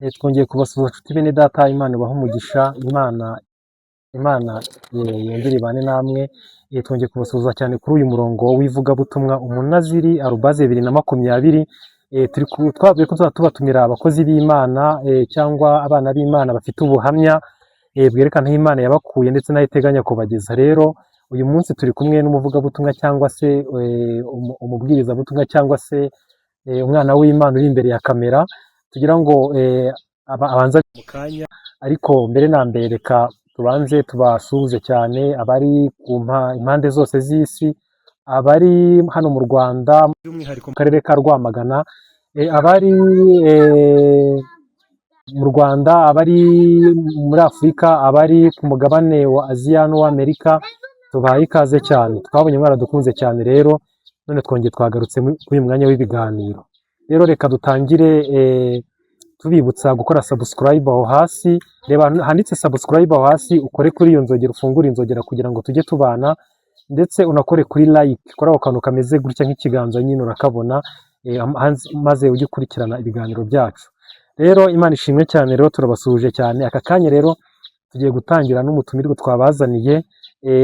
Twongeye kubasuhuza inshuti bene data, Imana ibahe umugisha, Imana yongere ibane namwe. Twongeye kubasuhuza cyane kuri uyu murongo w'ivugabutumwa Umunaziri @2020. Twavuye ko tubatumira abakozi b'Imana cyangwa abana b'Imana bafite ubuhamya bwerekana aho Imana yabakuye ndetse n'aho iteganya kubageza. Rero uyu munsi turi kumwe n'umuvugabutumwa cyangwa se umubwirizabutumwa cyangwa se umwana w'Imana uri imbere ya kamera, tugira ngo abanza mu kanya, ariko mbere na mbere reka tubanze tubasuhuze cyane abari ku impande zose z'isi, abari hano mu Rwanda by'umwihariko mu karere ka Rwamagana, abari mu Rwanda, abari muri Afurika, abari ku mugabane wa Aziya n'uw'Amerika, tubahaye ikaze cyane. Twabonye mwaradukunze cyane, rero none twongeye twagarutse kuri uyu mwanya w'ibiganiro. Rero reka dutangire tubibutsa gukora subscribe aho hasi, reba handitse subscribe aho hasi, ukore kuri iyo nzogera, ufungure inzogera kugira ngo tujye tubana, ndetse unakore kuri like, kora ako kantu kameze gutya nk'ikiganza nyine urakabona, maze ujye ukurikirana ibiganiro byacu. Rero Imana ishimwe cyane, rero turabasuhuje cyane. Aka kanya rero tugiye gutangira n'umutumirwa twabazaniye,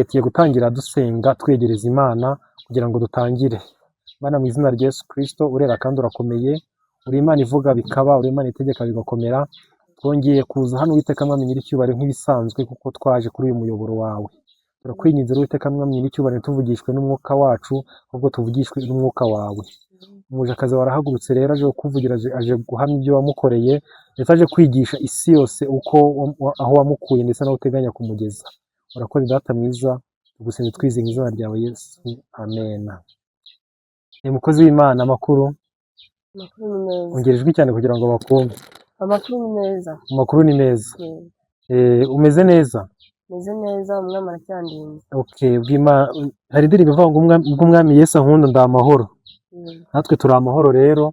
tugiye gutangira dusenga twegereza Imana kugira ngo dutangire. Mana, mu izina rya Yesu Kristo, urera kandi urakomeye, uri Imana ivuga bikaba, uri Imana itegeka bigakomera. Twongeye kuza hano Uwiteka Mwami nyir'icyubahiro nk'ibisanzwe, kuko twaje kuri uyu muyoboro wawe. Turakwinginze Uwiteka Mwami nyir'icyubahiro, ntituvugishwe n'umwuka wacu, ahubwo tuvugishwe n'umwuka wawe. Umujakazi warahagurutse rero aje kukuvugira, aje guhamya ibyo wamukoreye, ndetse aje kwigisha isi yose aho wamukuye ndetse n'aho uteganya kumugeza. Urakoze Data mwiza, tugusenze twizeye mu izina ryawe Yesu, amen. Mukozi w'Imana, amakuru Amakuru ni meza. ongera ijwi cyane kugira ngo bakumve. Amakuru ni meza. Amakuru ni meza. Umeze neza? Meze neza, umwami aracyandinze. Okay, hari indirimbo ivuga ngo ubw'umwami Yesu ankunda ndi amahoro. Natwe turi amahoro. Rero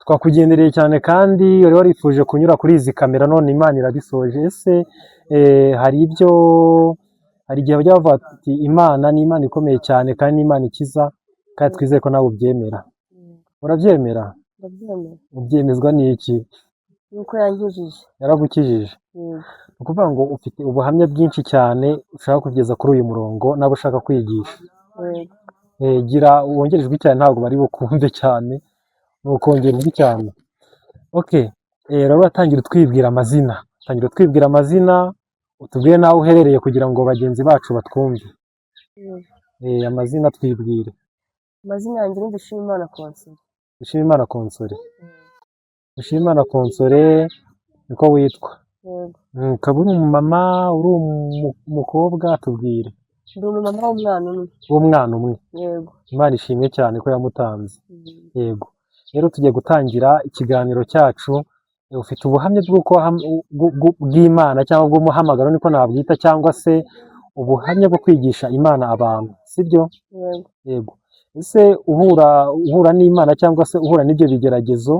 twakugendereye cyane, kandi wari warifuje kunyura kuri izi kamera, none Imana irabisoje. Ese hari igihe bajya bavuga ati Imana ni Imana ikomeye cyane kandi ni Imana ikiza, kandi twizeye ko nawe ubyemera. Urabyemera? Ndabyemera. Ubyemezwa n'iki? Nuko yangijije. Yaragukijije. Ni ukuvuga ngo ufite ubuhamya bwinshi cyane ushaka kugeza kuri uyu murongo n'abo ushaka kwigisha. Gira wongere ijwi cyane, ntabwo bari bukumve cyane, ni ukongera ijwi cyane. Okay, rero uratangira utwibwira amazina. Tangira utwibwira amazina, utubwire n'aho uherereye kugira ngo bagenzi bacu batwumve. Amazina twibwire. Amazina yanjye ni Dushimimana Console. Dushimimana Console. Dushimimana Console niko witwa? Yego. Ukaba uri umumama, uri umukobwa? Tubwire. Ndi umumama w'umwana umwe. W'umwana umwe? Yego. Imana ishimwe cyane ko yamutanze. Yego. Rero tugiye gutangira ikiganiro cyacu. Ufite ubuhamya bw'Imana cyangwa bw'umuhamagaro, niko nabwita, cyangwa se ubuhamya bwo kwigisha Imana abantu, sibyo? Yego. Yego. Ese uhura n'Imana cyangwa se uhura n'ibyo bigeragezo,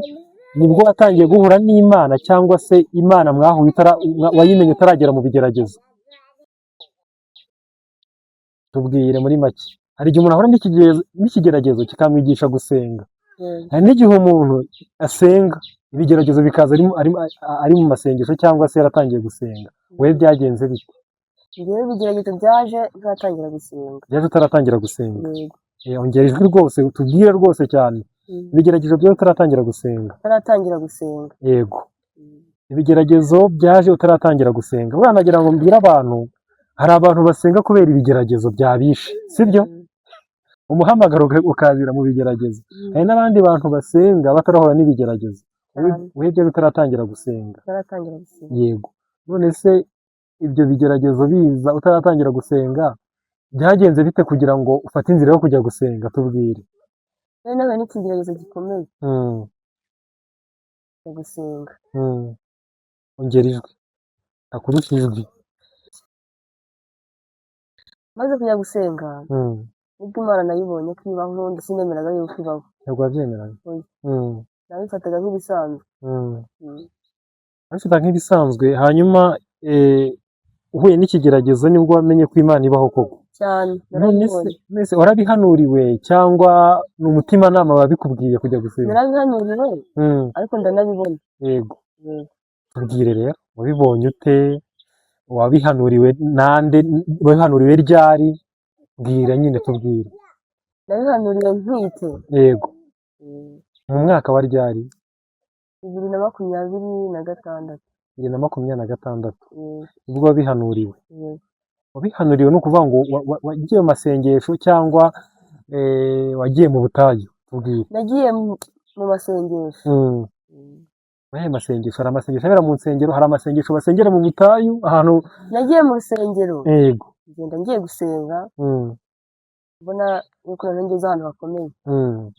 nibwo watangiye guhura n'Imana cyangwa se Imana mwahuye wayimenye utaragera mu bigeragezo? Tubwire muri make. Hari igihe umuntu ahura n'ikigeragezo kikamwigisha gusenga. Hari n'igihe umuntu asenga ibigeragezo bikaza ari mu masengesho cyangwa se yaratangiye gusenga. Wowe byagenze bite? Njyewe ibigeragezo byaje ntaratangira gusenga. Byaje utaratangira gusenga? Yego. Ongera ijwi rwose, utubwire rwose cyane. Ibigeragezo byaje utaratangira gusenga? Ntaratangira gusenga. Yego. Ibigeragezo byaje utaratangira gusenga. Uranagira ngo mbwire abantu, hari abantu basenga kubera ibigeragezo byabishe, sibyo? Umuhamagaro ukazira mu bigeragezo. Hari n'abandi bantu basenga batarahura n'ibigeragezo. Wowe byaje utaratangira gusenga? Ntaratangira gusenga. Yego. None se ibyo bigeragezo biza utaratangira gusenga, byagenze bite kugira ngo ufate inzira yo kujya gusenga? Tubwire. Rero nawe n'ikigeragezo gikomeye. Gusenga. Ongera ijwi. Akurusha ijwi. Maze kujya gusenga, nibwo Imana nayibonye ko ibaho, n'ubundi sinemeraga yuko ibaho. Ntabwo wabyemeraga? Nabifataga nk'ibisanzwe. Nabifataga nk'ibisanzwe. Hanyuma uhuye n'ikigeragezo nibwo wamenye ko Imana ibaho koko? Cyane. None warabihanuriwe cyangwa ni umutimanama wabikubwiye kujya gusenga? Narabihanuriwe, ariko ndanabibona. Yego. tubwire rero wabibonye ute, wabihanuriwe nande, wabihanuriwe ryari, bwira nyine tubwire. nabihanuriwe ntwite. Yego, Mm. mu mwaka wa ryari? 2026. 2026 Mm. ubwo wabihanuriwe. Mm. Wabihanuriwe ni ukuvuga ngo wagiye mu masengesho cyangwa wagiye mu butayu, tubwire. Nagiye mu masengesho. Mm. Mm. Ayahe masengesho? Hari amasengesho abera mu nsengero, hari amasengesho basengera mu butayu ahantu. Nagiye mu rusengero. Yego. Ngenda ngiye gusenga. Mm. Mbona yuko ngeze ahantu hakomeye. Mm.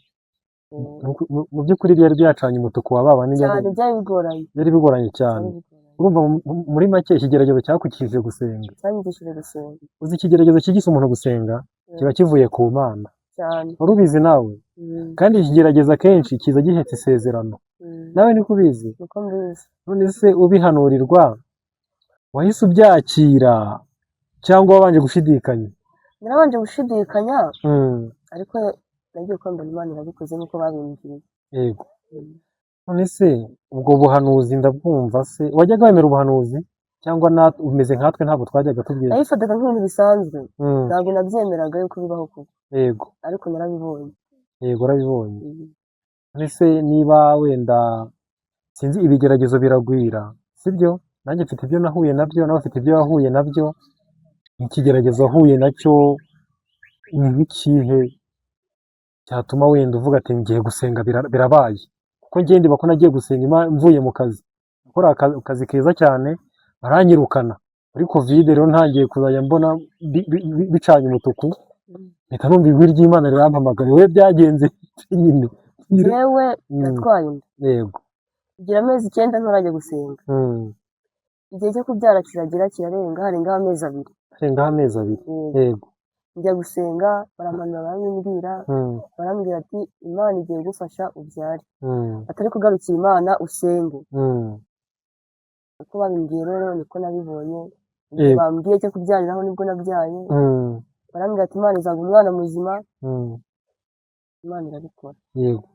Mm. Mu by'ukuri byari byacanye umutuku wa baba cyane byari bigoranye. byari bigoranye cyane. Urumva muri make ikigeragezo cyakukijije gusenga. Cyanyigishije gusenga. Uzi ikigeragezo cyigisha umuntu gusenga kiba kivuye ku Mana. Cyane. Wari ubizi nawe? Mm. Kandi ikigerageza kenshi kiza gihetse isezerano. Mm. Nawe niko ubizi? Niko mbizi. None se ubihanurirwa wahise ubyakira cyangwa wabanje gushidikanya? Narabanje gushidikanya. Mm. Ariko nagiye kwambara Imana irabikoze nk'uko babimbwiye. Yego. Mm. None se ubwo buhanuzi ndabwumva se, wajyaga wemera ubuhanuzi cyangwa umeze nkatwe ntabwo twajyaga tubwira? Nabifataga nk'ibintu bisanzwe. Mm. Ntabwo nabyemeraga yuko bibaho kuko. Yego. Ariko narabibonye. Yego, urabibonye. Mm. None se niba wenda sinzi ibigeragezo biragwira, sibyo? Nanjye mfite ibyo nahuye nabyo, nawe ufite ibyo wahuye nabyo. Ikigeragezo wahuye nacyo ni nk'ikihe cyatuma wenda uvuga ati ngiye gusenga birabaye? Kuko njye ndiba ko nagiye gusenga mvuye mu kazi, gukora akazi keza cyane, baranyirukana muri covid. Rero ntangiye kuzajya mbona bicanye umutuku, mpita numva ijwi ry'Imana rirampamagaye. Wowe byagenze nyine? Yewe natwaye inda. Yego. Igira amezi 9 nturajya gusenga. Mm. Igihe cyo kubyara kiragira kirarenga, harengaho amezi 2. Harengaho amezi 2. Yego. Njya gusenga, baramanura barambwira, Mm. barambwira ati Imana igiye gufasha ubyare. Mm. Atari kugarukira Imana usenge. Mm. Uko babimbwiye rero niko nabibonye. Yego. Bambwiye cyo kubyariraho nibwo nabyaye. Mm. Barambwira ati Imana izaguha umwana muzima. Mm. Imana irabikora. Yego.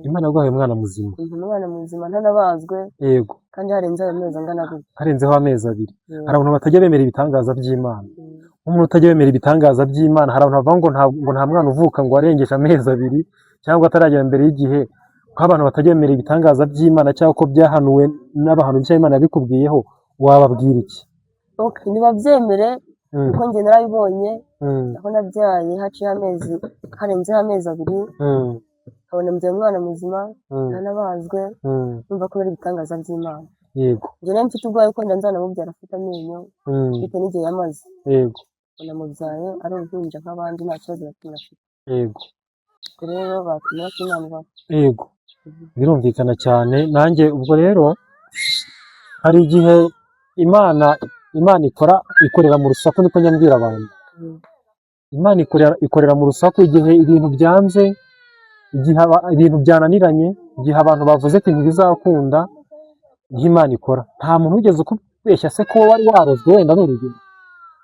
Imana yaguhaye umwana muzima. Umwana muzima ntanabazwe. Yego. Kandi harenzeho amezi angana gutya. Harenzeho amezi 2. Yego. Hari abantu batajya bemera ibitangaza by'Imana. Mm. Umuntu utajya bemera ibitangaza by'Imana, hari abantu bavuga ngo nta mwana uvuka ngo arengeje amezi 2 cyangwa ataragera mbere y'igihe. Ko abantu batajya bemera ibitangaza by'Imana cyangwa ko byahanuwe n'abantu b'Imana Imana yabikubwiyeho, wababwira iki? Okay, nibabyemere. Mm. Kuko njye narabibonye. Mm. Aho nabyaye harenzeho amezi 2. Mm. Nkabona mbyaye umwana muzima. Mm. Ntanabazwe. Mm. Numva ko ari ibitangaza by'Imana. Yego. Njye rero mfite ubwoba ko nzanamubyara afite amenyo. Mm. Bitewe n'igihe yamaze. Yego. Namubyaye ari uruhinja nk'abandi, nta kibazo na kimwe afite. Yego. Ubwo rero bakwemera ko Imana ibaho. Yego. Birumvikana cyane. Nanjye ubwo rero hari igihe Imana ikorera mu rusaku, niko nyambwira abantu. Mm. Imana ikorera mu rusaku igihe ibintu byanze, igihe ibintu byananiranye, igihe abantu bavuze ko ntibizakunda, niho Imana ikora. Nta muntu wigeze ukubeshya se ko wari warozwe wenda n'urugero?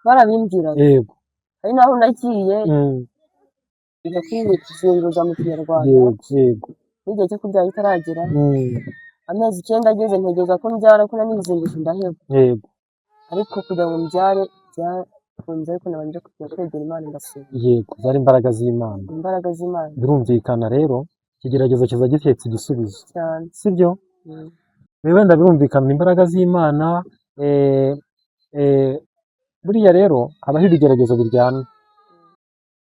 Barabimbwiraga. Yego. Hari naho nagiye Mm. njya kwizinguza mu Kinyarwanda. Yego. Yego. N'igihe cyo kubyara kitaragera. Mm. Amezi 9 ageze ntegeza ko mbyara, ko nanizinguje ndaheba. Yego. Ariko kugira ngo mbyare byakunze, ariko nabanje kujya kwegera Imana ndasenga. Yego. Zari imbaraga z'Imana. Imbaraga z'Imana. Birumvikana rero ikigeragezo kiza gihetse igisubizo, cyane. sibyo? Mm. Wenda birumvikana imbaraga z'Imana. Buriya rero habaho ibigeragezo biryana.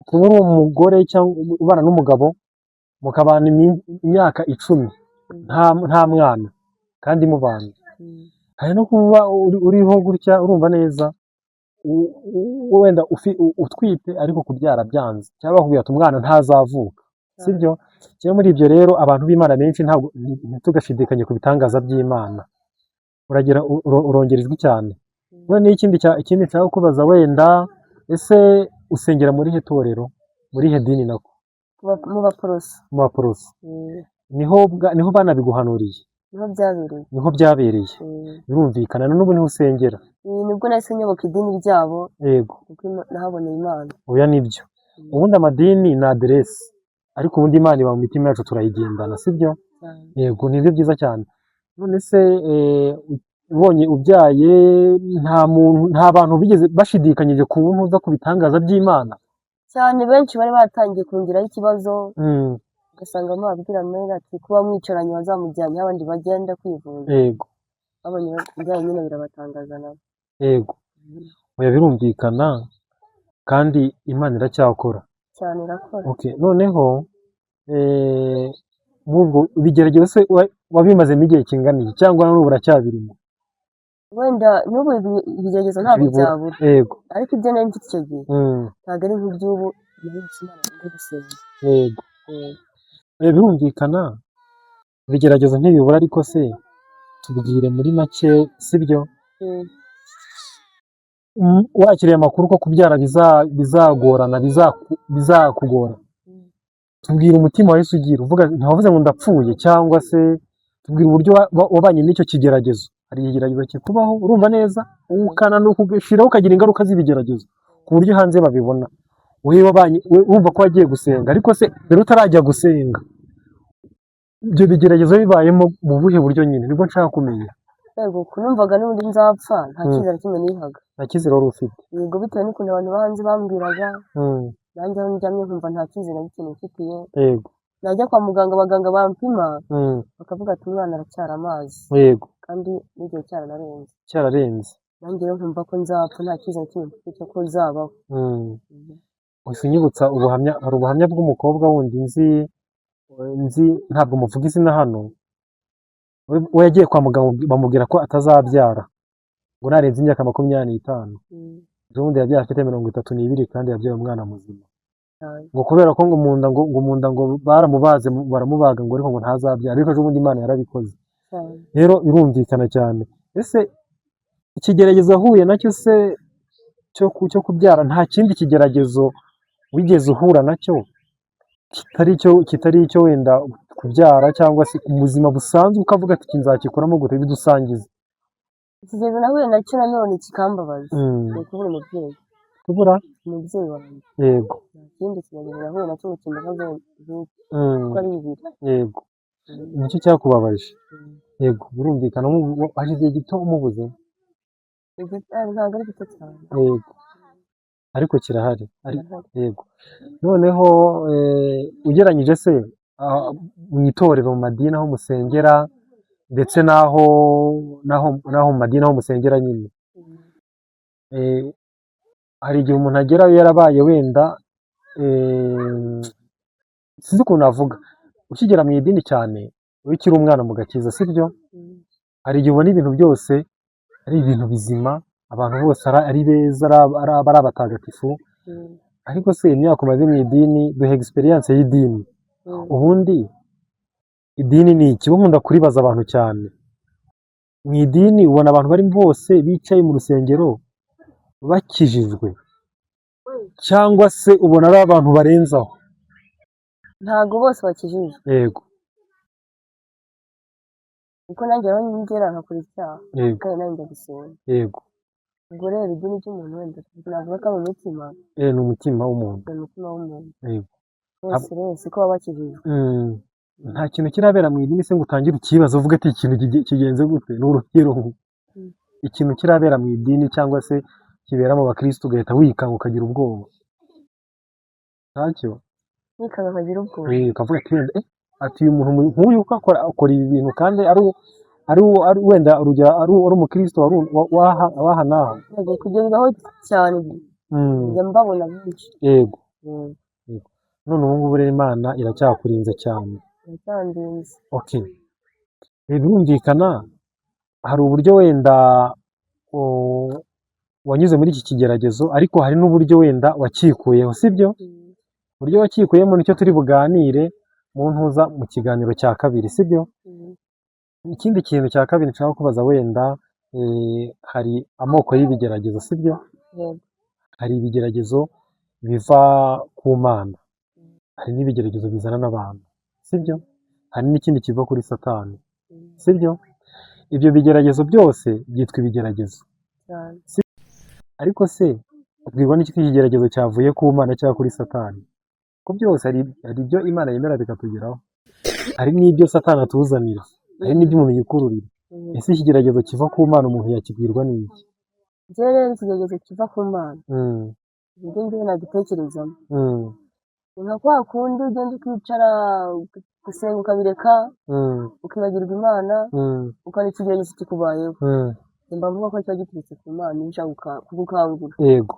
Kuba uri umugore cyangwa ubana n'umugabo mukabana imyaka 10 nta mwana kandi mubana. Mm. Hari no kuba uriho gutya urumva neza wenda utwite ariko kubyara byanze, cyangwa bakubwira ati umwana ntazavuka, sibyo? Kimwe muri ibyo rero abantu b'Imana benshi ntabwo ntitugashidikanye ku bitangaza by'Imana. Uragira urongera ijwi cyane. None ikindi nshaka kubaza, wenda ese usengera muri he torero, muri he dini? Nako Mu Baporoso. mu Baporoso. Mm. Niho banabiguhanuriye? Niho byabereye. Niho byabereye. Mm. Birumvikana. N'ubu niho usengera? Nibwo nahise nyoboka idini ryabo. Yego. Kuko nahaboneye Imana. Oya, nibyo. Ubundi amadini ni aderesi, ariko ubundi Imana iba mu mitima yacu turayigendana, sibyo? Yego, nibyo byiza cyane. None se ubonye ubyaye nta bantu bigeze bashidikanyije ku ntuza ku bitangaza by'Imana. cyane benshi bari batangiye kongeraho ikibazo Mm, ugasanga mubabwira mbere ati kuba mwicaranye bazamujyanye abandi bagenda kwivuza yego babonye ibyaye nyine birabatangaza nabo. yego oya birumvikana kandi Imana iracyakora. cyane irakora. Okay, noneho nk'ubwo ibigeragezo se wabimazemo igihe kingana iki cyangwa n'ubu uracyabirimo? wenda n'ubu ibigeragezo ntabwo Bibura. byabura Yego. ariko ibyo nari mfite icyo gihe Mm, ntabwo ari nk'iby'ubu nahise Imana ndi gusenga. yego birumvikana ibigeragezo ntibibura ariko se tubwire muri make sibyo. Wakiriye amakuru ko kubyara bizagorana bizakugora, tubwire umutima wahise ugira uvuga ntiwavuze ngo ndapfuye cyangwa se tubwire uburyo wabanye n'icyo kigeragezo. Hari ikigeragezo kikubaho urumva neza ukananuka ugashiraho ukagira ingaruka z'ibigeragezo ku buryo hanze babibona wumva ko wagiye gusenga ariko se mbere utarajya gusenga ibyo bigeragezo bibayemo mu buhe buryo nyine nibwo nshaka kumenya. yego numvaga n'ubundi nzapfa nta cyizere kimwe nihaga. Nta cyizere wari ufite? yego bitewe n'ukuntu abantu bo hanze bambwiraga nanjye aho njyamye nkumva nta cyizere n'ikintu mfitiye. Yego. najya kwa muganga abaganga bampima bakavuga ati umwana aracyari amazi. Yego. kandi n'igihe cyararenze nanjye rero nkumva ko nzapfa nta cyizere kimwe mfite cyo ko nzabaho. Uhise unyibutsa ubuhamya, hari ubuhamya bw'umukobwa wundi nzi ntabwo muvuga izina hano, we yagiye kwa muganga bamubwira ko atazabyara ngo narenze imyaka 25. Ubundi yabyaye afite 32 kandi yabyaye umwana muzima ngo kubera ko ngo munda ngo baramubaze baramubaga ngo ariko ngo ntazabyara ariko ubundi Imana yarabikoze. Rero birumvikana cyane. Ese ikigeragezo ahuye nacyo se cyo kubyara nta kindi kigeragezo wigeze uhura nacyo kitari icyo wenda kubyara cyangwa se ubuzima busanzwe ukavuga ati kinzakikuramo gute bidusangize? ikigeragezo nahuye nacyo nanone kikambabaza ni kubura umubyeyi. Kubura umubyeyi wanjye? Yego. ikindi kigeragezo nahuye nacyo ngo kimbabaze kuko ari bibiri. Yego. Nicyo cyakubabaje? Yego birumvikana hashize igihe gito umubuze? ntabwo ari gito cyane. Yego ariko kirahari. Yego. Noneho ugeranyije se mu itorero mu madini aho musengera ndetse naho mu madini aho musengera nyine, hari igihe umuntu agerayo yarabaye wenda sinzi ukuntu navuga, ukigera mu idini cyane ukiri umwana mu gakiza sibyo, hari igihe ubona ibintu byose ari ibintu bizima, abantu bose ari beza ari abatagatifu, ariko se imyaka umaze mu idini duhe experience y'idini. Ubundi idini ni iki? Nkunda kuribaza abantu cyane. Mu idini ubona abantu bari bose bicaye mu rusengero bakijijwe cyangwa se ubona ari abantu barenzaho? ntabwo bose bakijijwe. Yego. kuko nanjye aho ngera nkakora icyaha kandi nanjye ndagusenga. Yego. ubwo rero idini ry'umuntu wenda navuga ko ari umutima. Ni umutima w'umuntu. ni umutima w'umuntu. Yego. bose si ko baba bakijijwe. Nta kintu kirabera mu idini se ngo utangire ukibaza uvuga ati ikintu kigenze gute? Ni urugero ikintu kirabera mu idini cyangwa se kibera mu bakristo ugahita wikanga ukagira ubwoba? Ntacyo. Wikanga ukagira ubwoba? Ukavuga ati wenda ati uyu muntu nk'uyu akora ibi bintu kandi ari wenda urugero ari umukristo waha naha. Kujya bibaho cyane njya mbabona benshi. Yego. None ubu ngubu rero Imana iracyakurinze cyane. iracyandinze. Okay. Birumvikana hari uburyo wenda wanyuze muri iki kigeragezo ariko hari n'uburyo wenda wakikuyeho sibyo? Uburyo wakikuyemo nicyo turi buganire mu kiganiro cya kabiri sibyo? Ikindi kintu cya kabiri nshaka kubaza wenda hari amoko y'ibigeragezo sibyo? Hari ibigeragezo biva ku Mana, hari n'ibigeragezo bizana n'abantu sibyo? Hari n'ikindi kiva kuri Satani sibyo? Ibyo bigeragezo byose byitwa ibigeragezo. Ariko se ubwirwa n'iki ikigeragezo cyavuye ku Mana cyangwa kuri Satani? Ko byose hari ibyo Imana yemera bikatugeraho, hari n'ibyo Satani atuzanira, hari n'ibyo umuntu yikururira. ese ikigeragezo kiva ku Mana umuntu yakibwirwa n'iki? njyewe rero ikigeragezo kiva ku Mana Mm, ibyo njyewe nagitekerezamo mm, ni nka kwa kundi ugenda ukicara gusenga ukabireka mm, ukibagirwa Imana mm, ukabona ikigeragezo kikubayeho mm. mba mvuga ko kiba giturutse ku Mana ije kugukangura Yego,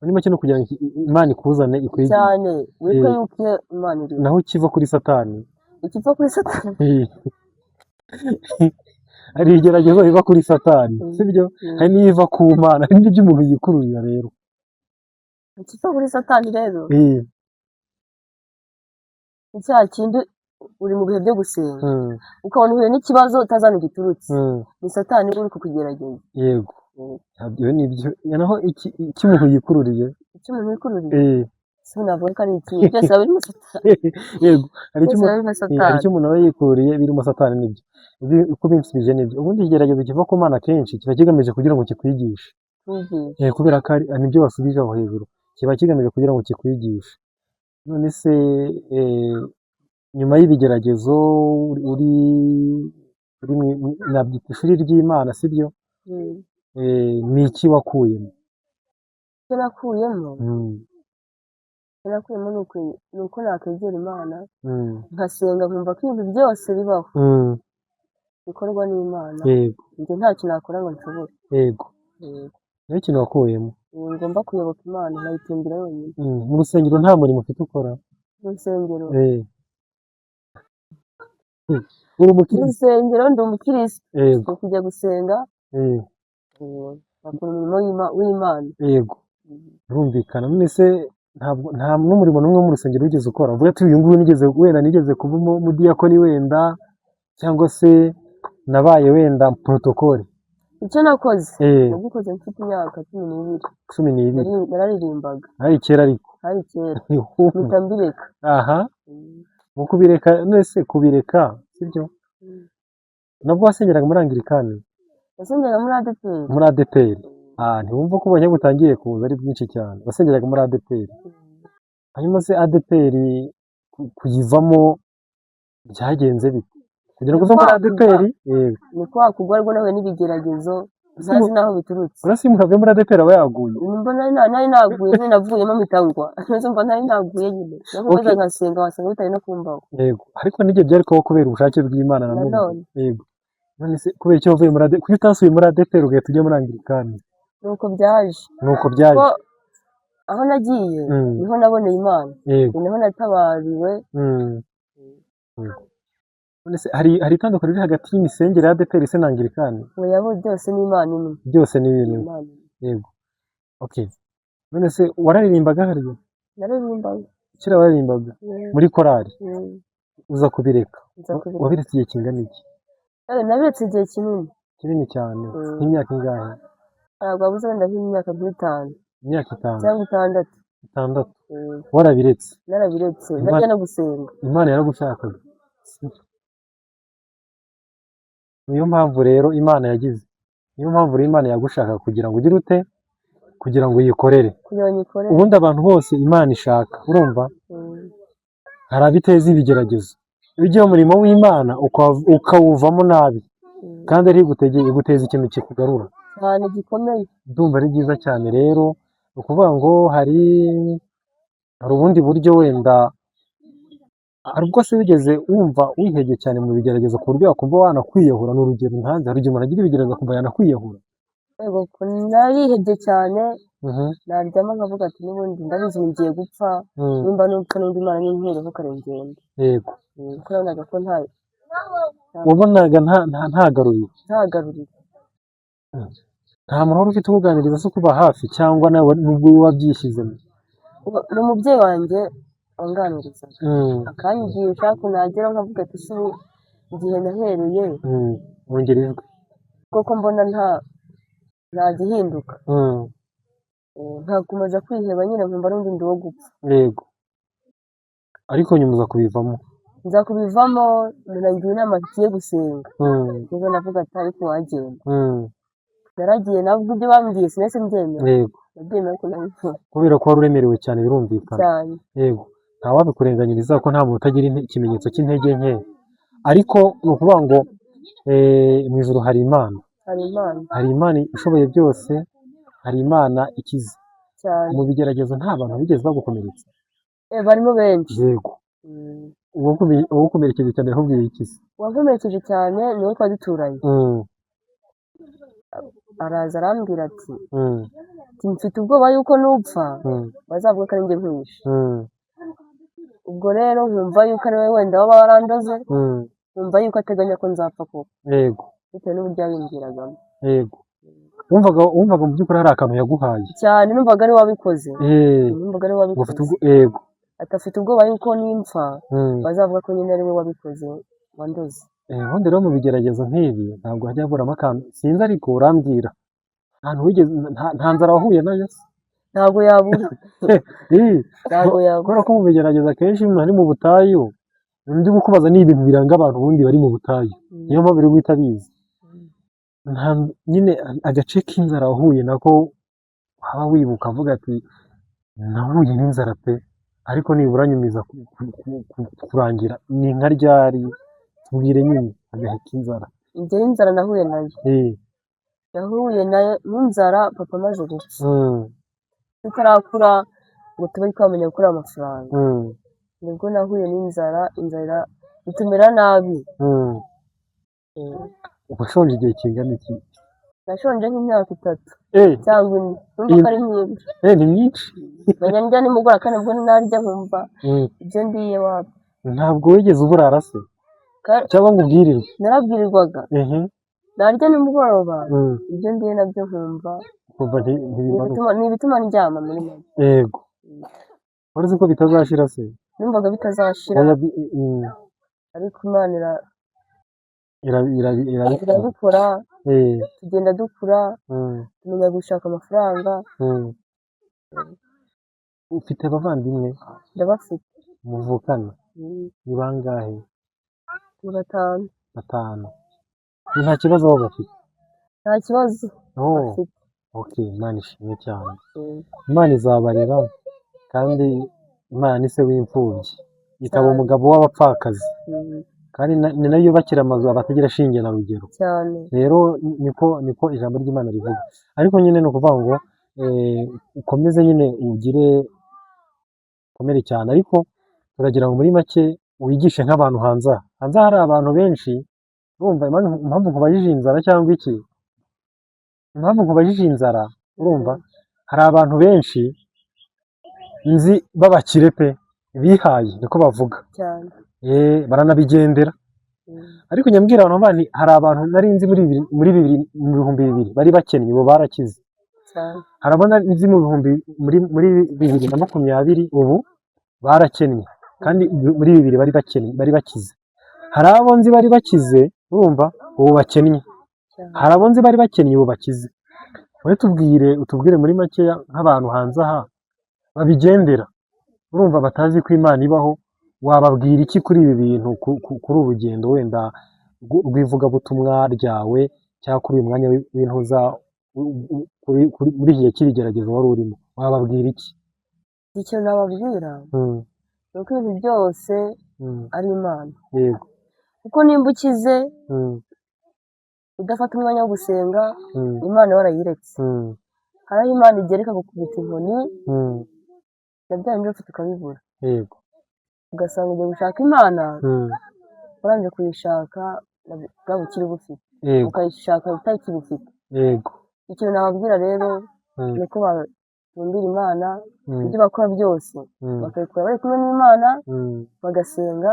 muri make no kugira ngo Imana ikuzane ikwigishe, cyane witwa yuko iyo Imana iri naho kiva kuri Satani. ikiva kuri Satani Hari igeragezo riva kuri Satani, sibyo? Hari n'ibiva ku Mana, hari n'ibyo umuntu yikururira rero. ikiva kuri Satani rero Eh, ni cya kindi uri mu bihe byo gusenga mm, ukabona uhuye n'ikibazo utazana giturutse mm, ni Satani uri kukugerageza yego, ibyo ni byo. Naho iki umuntu yikururiye, icyo umuntu yikururiye eh, si navuga ko ari iki byose biba birimo Satani yego, hari icyo byose biba birimo hari Satani icyo umuntu aba yikururiye birimo Satani nibyo. Uko binsubije nibyo. Ubundi ikigeragezo kiva ku Mana kenshi kiba kigamije kugira ngo kikwigishe. twigisha Kubera ko nibyo wasubije aho hejuru, kiba kigamije kugira ngo kikwigishe. None se nyuma y'ibigeragezo uri nabyita ishuri ry'Imana, sibyo? Ni iki wakuyemo? icyo nakuyemo Mm, icyo nakuyemo ni uko nakwegera Imana mm, nkasenga nkumva ko ibintu byose bibaho mm, bikorwa n'Imana yego, njye nta kintu nakora ngo nshobore yego. Niyo kintu wakuyemo. ngomba kuyoboka Imana nkayitindira yonyine Mu rusengero nta murimo ufite ukora? mu rusengero Uri mu umukirisitu? rusengero ndi umukirisitu Yego, ndi kujya gusenga eh, bakora umurimo w'Imana yego, birumvikana. None se nta n'umurimo n'umwe wo mu rusengero wigeze ukora? Uvuga ati uyu nguyu nigeze kuba umudiyakoni wenda, cyangwa se nabaye wenda protokole. icyo nakoze nagikoze mfite imyaka 12 12. nararimbaga Hari kera ariko. hari kera mpita mbireka Aha, mu kubireka, none se kubireka, sibyo? Nabwo wasengeraga muri Anglikani? nasengeraga muri ADEPR Muri ADEPR. Ntiwumva ko ubonye butangiye kuza ari bwinshi cyane. Wasengeraga muri ADEPR. Hanyuma se ADEPR kuyivamo byagenze bite? Kugira ngo uve muri ADEPR, ni kwa kugwa ariko nawe n'ibigeragezo ntazi naho biturutse urasimuka muri ADEPR aba yaguye. mbona nari naguye nyine navuyemo mitangwa numva nari naguye nyine navuga nkasenga wasanga bitari no kumbaho. Yego, ariko n'igihe byari kuba kubera ubushake bw'Imana na none. Yego. None se kubera icyo wavuye muri ADEPR, kuki utasubiye muri ADEPR ugahita ujya muri Anglikani? nuko byaje Byaje. aho nagiye niho naboneye Imana, Yego, niho natabariwe. None se hari itandukaniro riri hagati y'imisengere ya ADEPR na Anglikani? oya byose ni Imana imwe. Byose ni ibintu. Yego. Okay. None se wararirimbaga harya? Naririmbaga. Kera waririmbaga muri korali? Uza kubireka? Wabiretse igihe kingana iki? Nabiretse igihe kinini. Kinini cyane. Nk'imyaka ingahe? Ntabwo wabuze wenda nk'imyaka 5. Imyaka 5 cyangwa 6. 6. Warabiretse? Narabiretse najya no gusenga. Imana yaragushakaga. Niyo mpamvu rero Imana yagize. Niyo mpamvu rero Imana yagushaka kugira ngo ugire ute? Kugira ngo uyikorere. Ubundi abantu bose Imana ishaka, urumva? Hari abiteza ibigeragezo. Iyo ugiye mu murimo w'Imana ukawuvamo nabi, kandi ari iguteza ikintu kikugarura cyane gikomeye. Ndumva ari byiza cyane rero. Ni ukuvuga ngo hari ubundi buryo wenda hari ubwo se wigeze wumva wihebye cyane mu bigeragezo ku buryo wakumva wanakwiyahura. Ni urugero ntanze, hari igihe umuntu agira ibigeragezo akumva yanakwiyahura. Yego, narihebye cyane naryama nkavuga ati n'ubundi ndabizi ngiye gupfa, nimba nupfa n'undi Imana n'intereho karengenda. Yego, kuko nabonaga ko wabonaga ntagaruriro. Nta muntu wari ufite umuganiriza zo kuba hafi, cyangwa nawe nubwo wabyishyizemo? Ni umubyeyi wanjye wanganirizaga akanyigisha kunagera nkavuga ati si igihe nahereye wongera ijwi kuko mbona nta gihinduka. Ntakomeza kwiheba nyine nkumva n'undi ndi wo gupfa. Yego, ariko nyuma uza kubivamo? nza kubivamo, ngira inama tugiye gusenga. Nizo navuga ati ariko wagenda. Naragiye nabwo ibyo bambwiye sinese mbyemera. Yego, nabyemera ko nabikora kubera ko wari uremerewe cyane, birumvikana cyane. Yego, nta wabikurenganyiriza ko nta muntu utagira ikimenyetso cy'intege nke, ariko ni ukuvuga ngo mu ijuru hari Imana, hari Imana hari Imana ishoboye byose, hari Imana ikiza. cyane. Mu bigeragezo nta bantu bigeze bagukomeretsa? Barimo benshi. Yego. uwagukomerekeje cyane yakubwiye iki se? Uwankomerekeje cyane ni uwo twari duturanye. Araza arambwira ati mfite ubwoba yuko nupfa bazavuga ko ari njye nkwishe. Ubwo rero nkumva yuko ari we wenda waba warandoze, nkumva yuko ateganya ko nzapfa koko. Yego. Bitewe n'uburyo yabimbwiragamo. Yego. Wumvaga mu by'ukuri hari akantu yaguhaye cyane, numvaga ari we wabikoze. Numvaga ari we wabikoze. Yego. Atafite ubwoba yuko nimpfa bazavuga ko nyine ari we wabikoze wandoze. Ubundi rero mu bigeragezo nk'ibi ntabwo hajya haburamo akantu, sinzi ariko urambwira ahantu wigeze nta nzara wahuye nayo se? Ntabwo yabura. Ntabwo yabura. Kubera ko mu bigeragezo akenshi iyo umuntu ari mu butayu, ndi kukubaza ni ibintu biranga abantu ubundi bari mu butayu, niyo mpamvu uri guhita bizi. Nyine agace k'inzara wahuye nako waba wibuka avuga ati nahuye n'inzara pe, ariko nibura nyumiza kurangira ni nka ryari? Tubwire nyine agahe k'inzara. Njye inzara nahuye nayo. Nahuye nayo n'inzara papa amaze gupfa. Tutarakura ngo tube twamenya gukora amafaranga. Nibwo nahuye n'inzara, inzara itumira nabi. Ubashonje igihe kingana iki? Nashonje nk'imyaka 3 cyangwa 4. Numva ko ari myinshi. Ni myinshi. Menya njya nimugora kandi ubwo narya nkumva ibyo ndiye wapi. Ntabwo wigeze uburara se? Cyangwa ngo ubwirirwe? Narabwirirwaga. Narya nimugoroba ibyo ndiye nabyo nkumva. Ni ibituma ndyama muri make. Yego. Wari uzi ko bitazashira se? Numvaga bitazashira. Ariko Imana irabikora. Tugenda dukura, tumenya gushaka amafaranga. Ufite abavandimwe? Ndabafite. Muvukana? Ni bangahe? Ni 5. 5. Nta kibazo baba bafite? Nta kibazo bafite. Okay, Imana ishimwe cyane. Imana izabarera kandi Imana ni se w'imfubyi, ikaba umugabo w'abapfakazi, kandi ni nayo yubakira amazu abatagira shinge na rugero cyane. Rero niko ijambo ry'Imana rivuga. Ariko nyine ni ukuvuga ngo ukomeze nyine ukomere cyane, ariko turagira ngo muri make wigishe nk'abantu hanze hari abantu benshi. Urumva impamvu nkubajije inzara cyangwa iki? Impamvu nkubajije inzara, urumva hari abantu benshi nzi b'abakire pe, bihaye niko bavuga cyane. Baranabigendera. Ariko nyambwira abantu bandi, hari abantu nari nzi muri 2000 bari bakennye, bo barakize. Hari abo nzi muri 2020 ubu barakennye, kandi muri 2000 bari bakize. Hari abo nzi bari bakize, urumva ubu bakennye. Hari abo nzi bari bakennye ubu bakize. Wowe utubwire muri makeya nk'abantu hanze aha babigendera, urumva batazi ko Imana ibaho, wababwira iki kuri ibi bintu, kuri urugendo wenda rw'ivugabutumwa ryawe, cyangwa kuri uyu mwanya w'intuza muri iki gihe cy'ibigeragezo wari urimo, wababwira iki? Icyo nababwira ni uko ibintu byose ari Imana. Yego. Kuko nimba ukize udafata umwanya wo gusenga, Imana warayiretse. Hari aho Imana igera ikagukubita inkoni, na bya bindi ufite ukabibura. Yego. Ugasanga ugiye gushaka Imana, urangije kuyishaka bwa bukiri bufite, ukayishaka utakiri bufite. Yego. Ikintu nababwira rero ni uko bakundira Imana, ibyo bakora byose bakabikora bari kumwe n'Imana, bagasenga.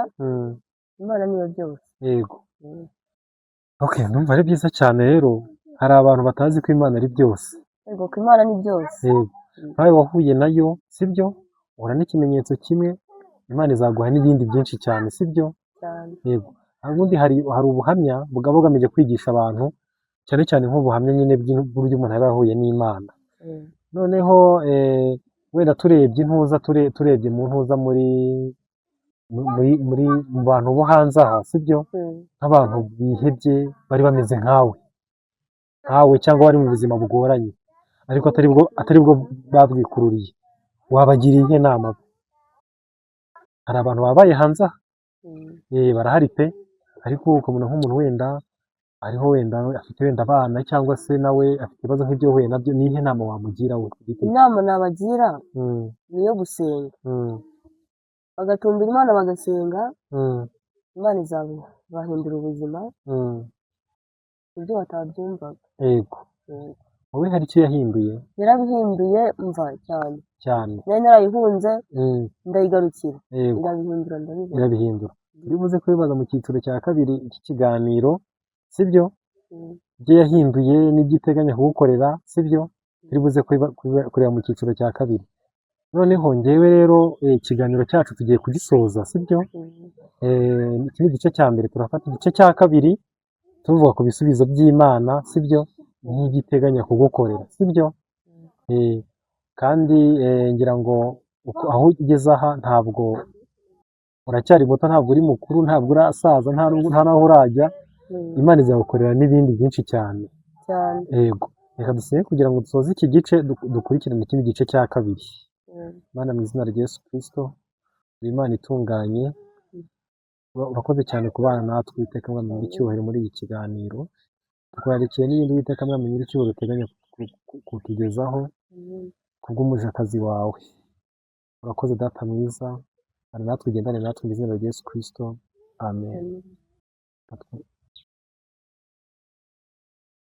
Imana niyo byose. Yego. Okay, numva ari byiza cyane. Rero hari abantu batazi ko Imana ari byose. Yego, ko Imana ni byose. Yego. Nawe wahuye nayo, sibyo? Uhura n'ikimenyetso kimwe, Imana izaguha n'ibindi byinshi cyane, sibyo? Cyane. Yego. Ubundi hari ubuhamya bugamije kwigisha abantu, cyane cyane nk'ubuhamya nyine bw'uburyo umuntu yaba yahuye n'Imana. Noneho wenda turebye mu ntuza mu bantu bo hanze aha, sibyo? Nk'abantu bihebye bari bameze nkawe cyangwa bari mu buzima bugoranye, ariko atari bwo babwikururiye, wabagiriye ihe nama? Hari abantu babaye hanze aha, barahari pe, ariko ukabona nk'umuntu wenda ariho wenda afite wenda abana cyangwa se nawe afite ibibazo nk'ibyo yahuye nabyo, ni iyihe nama wamugira we ku giti cye? inama nabagira Mm, ni iyo gusenga, mm, bagatumbira Imana bagasenga, mm, Imana izabahindura ubuzima mm. ibyo batabyumvaga. Yego. Mm. Wowe hari icyo yahinduye Yarabihinduye mva cyane, cyane? nari narayihunze Mm, ndayigarukira, yego. irabihindura ndabibona. Irabihindura. Turi buze kubibaza mu cyiciro cya kabiri cy'ikiganiro, sibyo? Mm. Ibyo yahinduye n'ibyo iteganya kugukorera, sibyo? Turi buze kureba mu cyiciro cya kabiri. Noneho ngewe rero ikiganiro cyacu tugiye kugisoza, sibyo? Mm. Iki ni igice cya mbere, turafata igice cya kabiri tuvuga ku bisubizo by'Imana, sibyo? N'ibyo iteganya kugukorera, sibyo? Kandi ngira ngo aho ugeze aha ntabwo uracyari muto, ntabwo uri mukuru, ntabwo urasaza, nta naho urajya. Mm. Imana izagukorera n'ibindi byinshi cyane. cyane. Yego. Reka dusenge kugira ngo dusoze iki gice, dukurikirane ikindi gice cya kabiri. Mm. Mana, mu izina rya Yesu Kristo, uri Imana itunganye, urakoze cyane kubana natwe, Uwiteka Mwami nyir'icyubahiro, muri iki kiganiro. Tukwararikiye n'ibindi Uwiteka Mwami nyir'icyubahiro uteganya kutugezaho Mm. kubw'umujakazi wawe. Urakoze Data mwiza, hari natwe ugendane natwe mu izina rya Yesu Kristo. Amen. Amen.